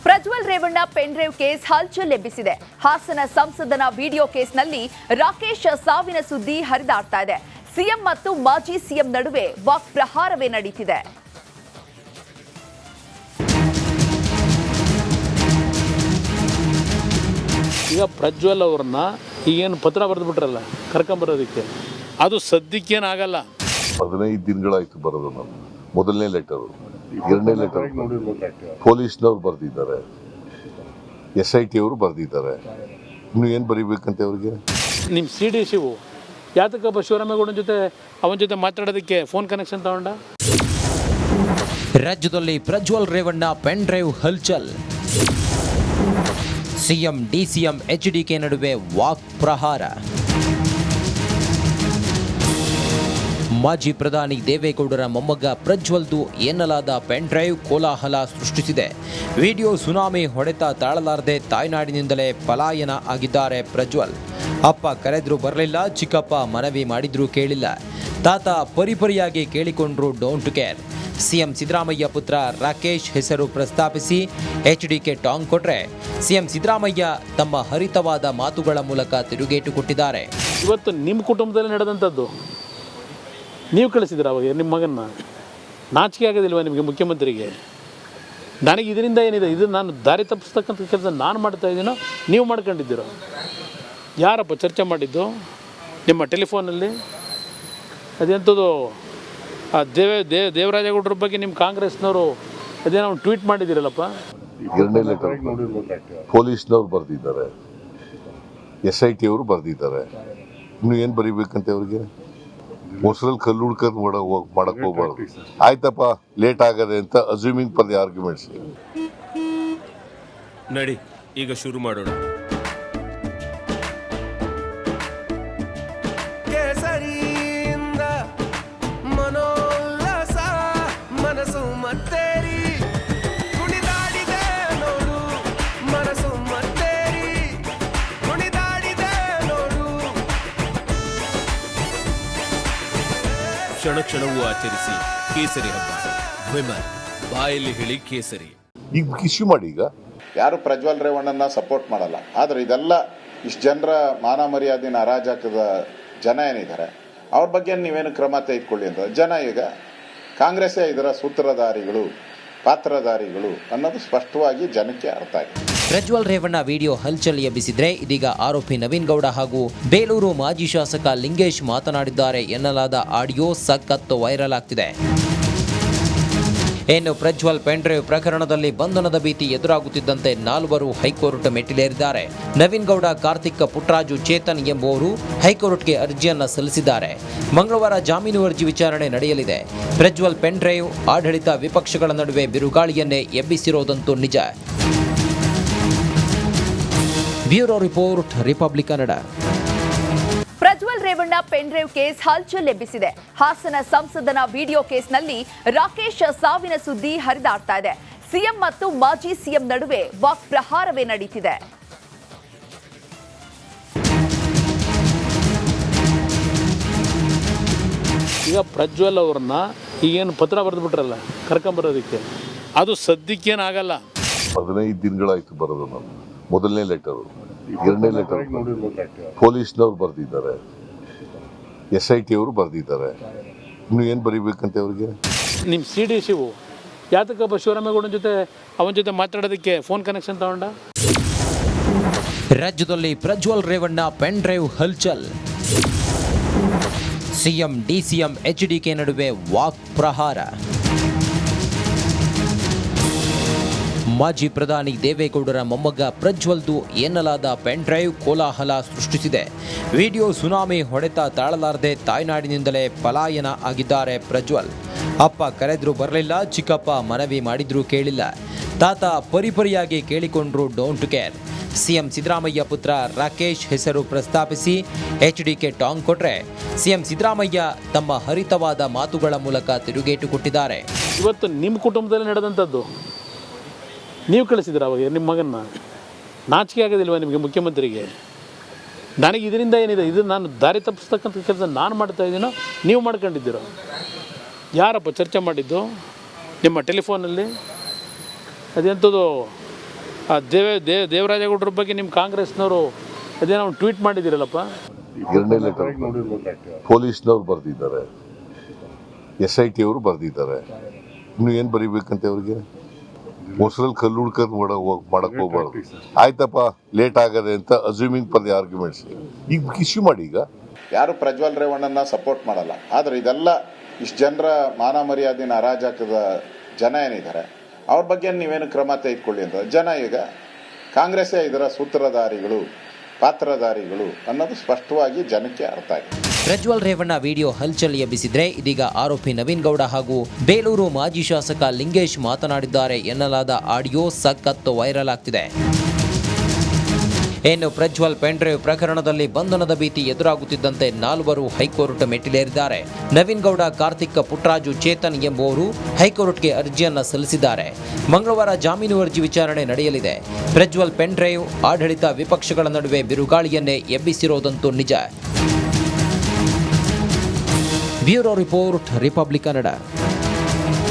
Prajwal Revanna pen drive case ಹಲ್ಚಲ್ ಎಬ್ಬಿಸಿದೆ. ಹಾಸನ ಸಂಸದನ ವಿಡಿಯೋ ಕೇಸ್ನಲ್ಲಿ ರಾಕೇಶ್ ಸಾವಿನ ಸುದ್ದಿ ಹರಿದಾಡ್ತಾ ಇದೆ. ಸಿಎಂ ಮತ್ತು ಮಾಜಿ ಸಿಎಂ ನಡುವೆ ವಾಕ್ಪ್ರಹಾರವೇ ನಡೀತಿದೆ. ಈಗ ಪ್ರಜ್ವಲ್ ಅವ್ರನ್ನ ಈಗೇನು ಪತ್ರ ಬರೆದು ಬಿಟ್ರಲ್ಲ ಕರ್ಕೊಂಬರೋದಕ್ಕೆ, ಅದು ಸದ್ಯಕ್ಕೇನಾಗಲ್ಲ. 15 ದಿನಗಳಾಯ್ತು ಬರೋದು. ನಾವು ಮೊದಲನೇ ಲೆಟರು, ಎರಡನೇ ಲೆಟರ್ ಪೊಲೀಸ್ನವ್ರು ಬರೆದಿದ್ದಾರೆ, SIT ಅವರು ಬರೆದಿದ್ದಾರೆ. ಇನ್ನು ಏನು ಬರೀಬೇಕಂತೆ ಅವ್ರಿಗೆ? ನಿಮ್ಮ CDC ಯಾತಕ್ಕಪ್ಪ ಶಿವರಾಮೇಗೌಡನ ಜೊತೆ ಅವನ ಜೊತೆ ಮಾತಾಡೋದಕ್ಕೆ ಫೋನ್ ಕನೆಕ್ಷನ್ ತಗೊಂಡ? ರಾಜ್ಯದಲ್ಲಿ ಪ್ರಜ್ವಲ್ ರೇವಣ್ಣ ಪೆನ್ ಡ್ರೈವ್ ಹಲ್ಚಲ್. ಸಿಎಂ DCM HDK ನಡುವೆ ವಾಕ್ ಪ್ರಹಾರ. ಮಾಜಿ ಪ್ರಧಾನಿ ದೇವೇಗೌಡರ ಮೊಮ್ಮಗ ಪ್ರಜ್ವಲ್ದು ಎನ್ನಲಾದ ಪೆನ್ ಡ್ರೈವ್ ಕೋಲಾಹಲ ಸೃಷ್ಟಿಸಿದೆ. ವಿಡಿಯೋ ಸುನಾಮಿ ಹೊಡೆತ ತಾಳಲಾರದೆ ತಾಯ್ನಾಡಿನಿಂದಲೇ ಪಲಾಯನ ಆಗಿದ್ದಾರೆ ಪ್ರಜ್ವಲ್. ಅಪ್ಪ ಕರೆದ್ರೂ ಬರಲಿಲ್ಲ, ಚಿಕ್ಕಪ್ಪ ಮನವಿ ಮಾಡಿದ್ರೂ ಕೇಳಿಲ್ಲ, ತಾತ ಪರಿಪರಿಯಾಗಿ ಕೇಳಿಕೊಂಡ್ರು ಡೋಂಟ್ ಕೇರ್. ಸಿಎಂ ಸಿದ್ದರಾಮಯ್ಯ ಪುತ್ರ ರಾಕೇಶ್ ಹೆಸರು ಪ್ರಸ್ತಾಪಿಸಿ HDK ಟಾಂಗ್ ಕೊಟ್ರೆ, ಸಿಎಂ ಸಿದ್ದರಾಮಯ್ಯ ತಮ್ಮ ಹರಿತವಾದ ಮಾತುಗಳ ಮೂಲಕ ತಿರುಗೇಟು ಕೊಟ್ಟಿದ್ದಾರೆ. ಇವತ್ತು ನಿಮ್ಮ ಕುಟುಂಬದಲ್ಲಿ ನಡೆದಂಥದ್ದು ನೀವು ಕಳಿಸಿದ್ರ ಅವಾಗ ನಿಮ್ಮ ಮಗನ್ನ? ನಾಚಿಕೆ ಆಗೋದಿಲ್ವ ನಿಮಗೆ ಮುಖ್ಯಮಂತ್ರಿಗೆ? ನನಗೆ ಇದರಿಂದ ಏನಿದೆ, ಇದು ನಾನು ದಾರಿ ತಪ್ಪಿಸ್ತಕ್ಕಂಥ ಕೆಲಸ ನಾನು ಮಾಡ್ತಾ ಇದ್ದೀನೋ ನೀವು ಮಾಡ್ಕೊಂಡಿದ್ದೀರೋ? ಯಾರಪ್ಪ ಚರ್ಚೆ ಮಾಡಿದ್ದು ನಿಮ್ಮ ಟೆಲಿಫೋನಲ್ಲಿ? ಅದೆಂಥದ್ದು ದೇವರಾಜೇಗೌಡರ ಬಗ್ಗೆ ನಿಮ್ಮ ಕಾಂಗ್ರೆಸ್ನವರು ಅದೇನೋ ಟ್ವೀಟ್ ಮಾಡಿದ್ದೀರಲ್ಲಪ್ಪ. ಎರಡನೇ ಲೆಟರ್ ಪೊಲೀಸ್ನವ್ರು ಬರೆದಿದ್ದಾರೆ, SIT ಅವರು ಬರೆದಿದ್ದಾರೆ. ಇನ್ನು ಏನು ಬರೀಬೇಕಂತೆ ಅವ್ರಿಗೆ? ಮೊಸರಲ್ಲಿ ಕಲ್ಲು ಹುಡ್ಕೊಂಡು ಮಾಡಕ್ ಹೋಗ್ಬಾರ್ದು. ಆಯ್ತಪ್ಪ, ಲೇಟ್ ಆಗದೆ ಅಂತ ಅಸ್ಯೂಮಿಂಗ್ ಫಾರ್ ದಿ ಆರ್ಗ್ಯುಮೆಂಟ್ಸ್. ನಡಿ ಈಗ ಶುರು ಮಾಡೋಣ. ಕೇಸರಿಯಿಂದ ಮನೋಲ್ಲಾಸ ಮನಸ್ಸು ಮತ್ತೇರಿ ಕುಣಿದಾಡಿದೆ ನೋಡು, ಮನಸ್ಸು ಮತ್ತೇರಿ ಕುಣಿದಾಡಿದೆ ನೋಡು. ಕ್ಷಣ ಕ್ಷಣವೂ ಆಚರಿಸಿ ಕೇಸರಿ ಹಬ್ಬ. ವಿಮಲ್ ಬಾಯಲ್ಲಿ ಹೇಳಿ ಕೇಸರಿ. ಈಗ ಇಶ್ಯೂ ಮಾಡಿ. ಈಗ ಯಾರು ಪ್ರಜ್ವಲ್ ರೇವಣ್ಣನ ಸಪೋರ್ಟ್ ಮಾಡಲ್ಲ, ಆದರೆ ಇದೆಲ್ಲ ಇಷ್ಟು ಜನರ ಮಾನ ಮರ್ಯಾದೆನ ಅರಾಜಕದ ಜನ ಏನಿದ್ದಾರೆ ಅವ್ರ ಬಗ್ಗೆ ನೀವೇನು ಕ್ರಮ ತೆಗೆದುಕೊಳ್ಳಿ ಅಂತ. ಜನ ಈಗ ಕಾಂಗ್ರೆಸ್ಸೇ ಇದರ ಸೂತ್ರಧಾರಿಗಳು, ಪಾತ್ರಧಾರಿಗಳು ಅನ್ನೋದು ಸ್ಪಷ್ಟವಾಗಿ ಜನಕ್ಕೆ ಅರ್ಥ ಆಗಿದೆ. ಪ್ರಜ್ವಲ್ ರೇವಣ್ಣ ವಿಡಿಯೋ ಹಲ್ಚಲ್ ಎಬ್ಬಿಸಿದ್ರೆ, ಇದೀಗ ಆರೋಪಿ ನವೀನ್ ಗೌಡ ಹಾಗೂ ಬೇಲೂರು ಮಾಜಿ ಶಾಸಕ ಲಿಂಗೇಶ್ ಮಾತನಾಡಿದ್ದಾರೆ ಎನ್ನಲಾದ ಆಡಿಯೋ ಸಖತ್ ವೈರಲ್ ಆಗ್ತಿದೆ. ಇನ್ನು ಪ್ರಜ್ವಲ್ ಪೆನ್ ಡ್ರೈವ್ ಪ್ರಕರಣದಲ್ಲಿ ಬಂಧನದ ಭೀತಿ ಎದುರಾಗುತ್ತಿದ್ದಂತೆ 4 ಹೈಕೋರ್ಟ್ ಮೆಟ್ಟಿಲೇರಿದ್ದಾರೆ. ನವೀನ್ ಗೌಡ, ಕಾರ್ತಿಕ್, ಪುಟ್ಟರಾಜು, ಚೇತನ್ ಎಂಬುವರು ಹೈಕೋರ್ಟ್ಗೆ ಅರ್ಜಿಯನ್ನ ಸಲ್ಲಿಸಿದ್ದಾರೆ. ಮಂಗಳವಾರ ಜಾಮೀನು ಅರ್ಜಿ ವಿಚಾರಣೆ ನಡೆಯಲಿದೆ. ಪ್ರಜ್ವಲ್ ಪೆನ್ ಡ್ರೈವ್ ಆಡಳಿತ ವಿಪಕ್ಷಗಳ ನಡುವೆ ಬಿರುಗಾಳಿಯನ್ನೇ ಎಬ್ಬಿಸಿರೋದಂತೂ ನಿಜ. Bureau report, Republic Kannada. Prajwal Revanna pen drive case ಹಲ್ಚಲ್ ಎಬ್ಬಿಸಿದೆ. ಹಾಸನ ಸಂಸದನ ವಿಡಿಯೋ ಕೇಸ್ನಲ್ಲಿ ರಾಕೇಶ್ ಸಾವಿನ ಸುದ್ದಿ ಹರಿದಾಡ್ತಾ ಇದೆ. ಸಿಎಂ ಮತ್ತು ಮಾಜಿ ಸಿಎಂ ನಡುವೆ ವಾಕ್ಪ್ರಹಾರವೇ ನಡೀತಿದೆ. ಈಗ ಪ್ರಜ್ವಲ್ ಅವ್ರನ್ನ ಈಗೇನು ಪತ್ರ ಬರೆದು ಬಿಟ್ರಲ್ಲ ಕರ್ಕೊಂಬರೋದಕ್ಕೆ, ಅದು ಸದ್ಯಕ್ಕೇನಾಗಲ್ಲ. 15 ದಿನಗಳಾಯ್ತು ಬರೋದು. ನಾವು ಮೊದಲನೇ ಲೆಟರು, ಎರಡನೇ ಲೆಟರ್ ಪೊಲೀಸ್ನವ್ರು ಬರೆದಿದ್ದಾರೆ, SIT ಅವರು ಬರೆದಿದ್ದಾರೆ. ಇನ್ನು ಏನು ಬರೀಬೇಕಂತೆ ಅವ್ರಿಗೆ? ನಿಮ್ಮ CDC ಯಾತಕ್ಕಪ್ಪ ಶಿವರಾಮೇಗೌಡನ ಜೊತೆ ಅವನ ಜೊತೆ ಮಾತಾಡೋದಕ್ಕೆ ಫೋನ್ ಕನೆಕ್ಷನ್ ತಗೊಂಡ? ರಾಜ್ಯದಲ್ಲಿ ಪ್ರಜ್ವಲ್ ರೇವಣ್ಣ ಪೆನ್ ಡ್ರೈವ್ ಹಲ್ಚಲ್. ಸಿಎಂ DCM HDK ನಡುವೆ ವಾಕ್ ಪ್ರಹಾರ. ಮಾಜಿ ಪ್ರಧಾನಿ ದೇವೇಗೌಡರ ಮೊಮ್ಮಗ ಪ್ರಜ್ವಲ್ದು ಎನ್ನಲಾದ ಪೆನ್ ಡ್ರೈವ್ ಕೋಲಾಹಲ ಸೃಷ್ಟಿಸಿದೆ. ವಿಡಿಯೋ ಸುನಾಮಿ ಹೊಡೆತ ತಾಳಲಾರದೆ ತಾಯ್ನಾಡಿನಿಂದಲೇ ಪಲಾಯನ ಆಗಿದ್ದಾರೆ ಪ್ರಜ್ವಲ್. ಅಪ್ಪ ಕರೆದ್ರೂ ಬರಲಿಲ್ಲ, ಚಿಕ್ಕಪ್ಪ ಮನವಿ ಮಾಡಿದ್ರೂ ಕೇಳಿಲ್ಲ, ತಾತ ಪರಿಪರಿಯಾಗಿ ಕೇಳಿಕೊಂಡ್ರು ಡೋಂಟ್ ಕೇರ್. ಸಿಎಂ ಸಿದ್ದರಾಮಯ್ಯ ಪುತ್ರ ರಾಕೇಶ್ ಹೆಸರು ಪ್ರಸ್ತಾಪಿಸಿ HDK ಟಾಂಗ್ ಕೊಟ್ರೆ, ಸಿಎಂ ಸಿದ್ದರಾಮಯ್ಯ ತಮ್ಮ ಹರಿತವಾದ ಮಾತುಗಳ ಮೂಲಕ ತಿರುಗೇಟು ಕೊಟ್ಟಿದ್ದಾರೆ. ಇವತ್ತು ನಿಮ್ಮ ಕುಟುಂಬದಲ್ಲಿ ನಡೆದಂಥದ್ದು ನೀವು ಕಳಿಸಿದ್ರ ಅವಾಗ ನಿಮ್ಮ ಮಗನ್ನ? ನಾಚಿಕೆ ಆಗೋದಿಲ್ವ ನಿಮಗೆ ಮುಖ್ಯಮಂತ್ರಿಗೆ? ನನಗೆ ಇದರಿಂದ ಏನಿದೆ, ಇದು ನಾನು ದಾರಿ ತಪ್ಪಿಸ್ತಕ್ಕಂಥ ಕೆಲಸ ನಾನು ಮಾಡ್ತಾ ಇದ್ದೀನೋ ನೀವು ಮಾಡ್ಕೊಂಡಿದ್ದೀರೋ? ಯಾರಪ್ಪ ಚರ್ಚೆ ಮಾಡಿದ್ದು ನಿಮ್ಮ ಟೆಲಿಫೋನಲ್ಲಿ? ಅದೆಂಥದ್ದು ದೇವರಾಜೇಗೌಡರ ಬಗ್ಗೆ ನಿಮ್ಮ ಕಾಂಗ್ರೆಸ್ನವರು ಅದೇನೋ ಟ್ವೀಟ್ ಮಾಡಿದ್ದೀರಲ್ಲಪ್ಪ. ಎರಡನೇ ಲೆಟರ್ ಪೊಲೀಸ್ನವ್ರು ಬರೆದಿದ್ದಾರೆ, SIT ಅವರು ಬರೆದಿದ್ದಾರೆ. ಇನ್ನು ಏನು ಬರೀಬೇಕಂತೆ ಅವ್ರಿಗೆ? ಮೊಸರಲ್ಲಿ ಕಲ್ಲು ಹುಡ್ಕೊಂಡು ಮಾಡಕ್ ಹೋಗ್ಬಾರ್ದು. ಆಯ್ತಪ್ಪ, ಲೇಟ್ ಆಗದೆ ಅಂತ ಅಸ್ಯೂಮಿಂಗ್ ಫಾರ್ ದಿ ಆರ್ಗ್ಯುಮೆಂಟ್ಸ್. ಈಗ ಇಶ್ಯೂ ಮಾಡಿ. ಈಗ ಯಾರು ಪ್ರಜ್ವಲ್ ರೇವಣ್ಣನ ಸಪೋರ್ಟ್ ಮಾಡಲ್ಲ. ಆದರೆ ಇದೆಲ್ಲ ಇಷ್ಟು ಜನರ ಮಾನ ಮರ್ಯಾದಿನ ಅರಾಜಕದ ಜನ ಏನಿದ್ದಾರೆ ಅವ್ರ ಬಗ್ಗೆ ನೀವೇನು ಕ್ರಮ ತೆಗೆದುಕೊಳ್ಳಿ ಅಂತ ಜನ ಈಗ ಕಾಂಗ್ರೆಸ್ಸೇ ಇದರ ಸೂತ್ರಧಾರಿಗಳು, ಪಾತ್ರಧಾರಿಗಳು ಅನ್ನೋದು ಸ್ಪಷ್ಟವಾಗಿ ಜನಕ್ಕೆ ಅರ್ಥ ಆಗಿದೆ. ಪ್ರಜ್ವಲ್ ರೇವಣ್ಣ ವಿಡಿಯೋ ಹಲ್ಚಲ್ ಎಬ್ಬಿಸಿದ್ರೆ ಇದೀಗ ಆರೋಪಿ ನವೀನ್ ಗೌಡ ಹಾಗೂ ಬೇಲೂರು ಮಾಜಿ ಶಾಸಕ ಲಿಂಗೇಶ್ ಮಾತನಾಡಿದ್ದಾರೆ ಎನ್ನಲಾದ ಆಡಿಯೋ ಸಖತ್ ವೈರಲ್ ಆಗ್ತಿದೆ. ಇನ್ನು ಪ್ರಜ್ವಲ್ ಪೆನ್ಡ್ರೈವ್ ಪ್ರಕರಣದಲ್ಲಿ ಬಂಧನದ ಭೀತಿ ಎದುರಾಗುತ್ತಿದ್ದಂತೆ 4 ಹೈಕೋರ್ಟ್ ಮೆಟ್ಟಿಲೇರಿದ್ದಾರೆ. ನವೀನ್ ಗೌಡ, ಕಾರ್ತಿಕ್, ಪುಟ್ಟರಾಜು, ಚೇತನ್ ಎಂಬುವರು ಹೈಕೋರ್ಟ್ಗೆ ಅರ್ಜಿಯನ್ನ ಸಲ್ಲಿಸಿದ್ದಾರೆ. ಮಂಗಳವಾರ ಜಾಮೀನು ಅರ್ಜಿ ವಿಚಾರಣೆ ನಡೆಯಲಿದೆ. ಪ್ರಜ್ವಲ್ ಪೆನ್ಡ್ರೈವ್ ಆಡಳಿತ ವಿಪಕ್ಷಗಳ ನಡುವೆ ಬಿರುಗಾಳಿಯನ್ನೇ ಎಬ್ಬಿಸಿರೋದಂತೂ ನಿಜ. Bureau report, Republic Kannada.